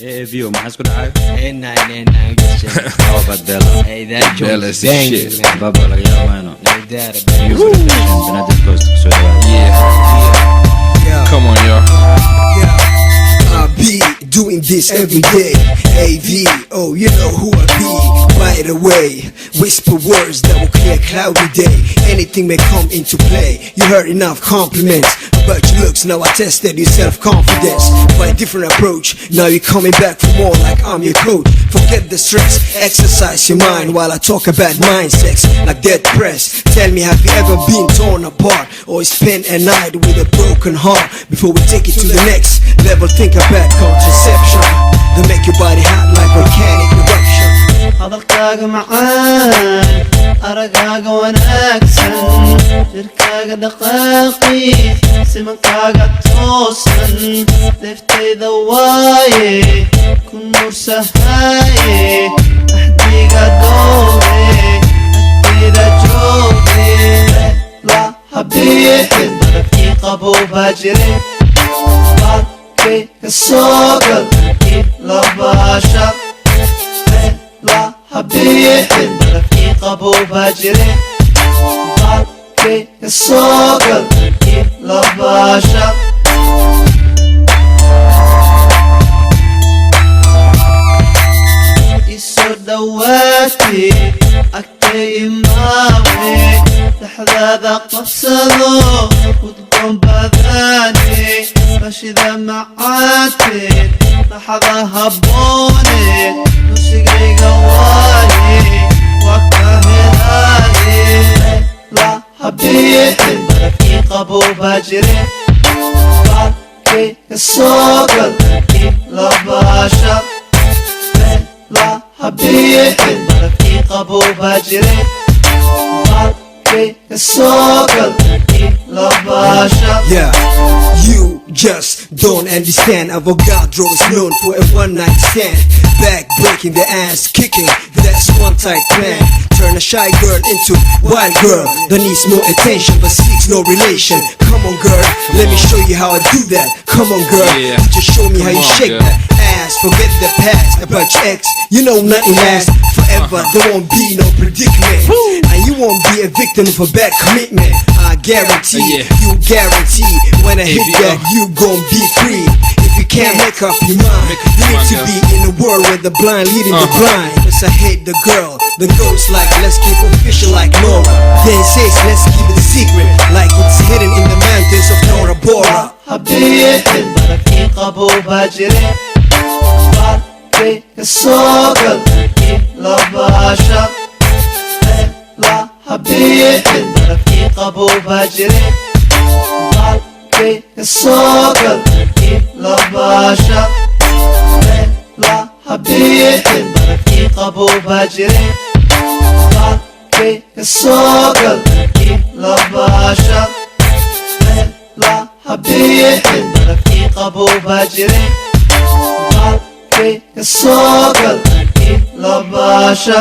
Hey, view, mas good eye. Hey, nine, good shit. How about Bela? Hey, that joke Bela is is banging, shit. man. Baba, like, yeah, man. NADIIRA, baby. You for the patient, but not this close to swear. Yeah. Come on, y'all. I be doing this every day. AV, oh, you know who I be. Right away, whisper words that will clear cloudy day. Anything may come into play. You heard enough compliments about your looks. Now I tested your self-confidence by a different approach. Now you're coming back for more like I'm your coach. Forget the stress, exercise your mind while I talk about mind sex like dead press. Tell me, have you ever been torn apart or spent a night with a broken heart? Before we take it to the next level, think about contraception that make your body hot like volcanic eruption. hadalkaaga macaan aragaaga wanaagsan jirkaaga dhaqaaqi simankaaga toosan leeftayda waaye ku nuursahaaye axdiga doobe agteeda jooge la habiixin barafkii qaboobaa jire baadkay ka soo gal ib labaasha la habiixin barafkii qaboobaa jire baadkay ka soo gal ib labaasha isoo dhawaatay agtay imaame dhexdaada qabsado udgoon badane rashida macaateed dhaxda habbooneed nusigayga waaye waa ka helaaye la habiixin barafkii qaboobaa jire baadkay ka soo gal ib labaasha la habiixin barafkii qaboobaa jire baadkay ka soo gal ib labaasha. Yeah, you just don't understand. Avogadro is known for a one-night stand. Back breaking the ass kicking, that's one tight plan. Turn a shy girl into wild girl that needs more attention but seeks no relation. Come on girl, let me show you how I do that. Come on girl, just show me how you shake that ass. Forget the past about your ex, you know nothing lasts forever. There won't be no predicament, and you won't be a victim of a bad commitment. I guarantee, you guarantee, when I hit that you gon' be free. If you can't make up your mind, you need to be in a world where the blind leading the blind. Cause I hate the girl, the ghost like let's keep official like Nora. Then says let's keep it a secret like it's hidden in the mountains of Nora Bora. habiixin barafkii qaboobaa jire baadkay ka soo gal ib labaasha la habiixin barafkii qaboobaa jire baadkay ka soo gal ib labaasha la habiixin barafkii qaboobaa jire baadkay ka soo gal ib labaasha la habiixin barafkii qaboobaa jire baadkay ka soo gal ib labaasha.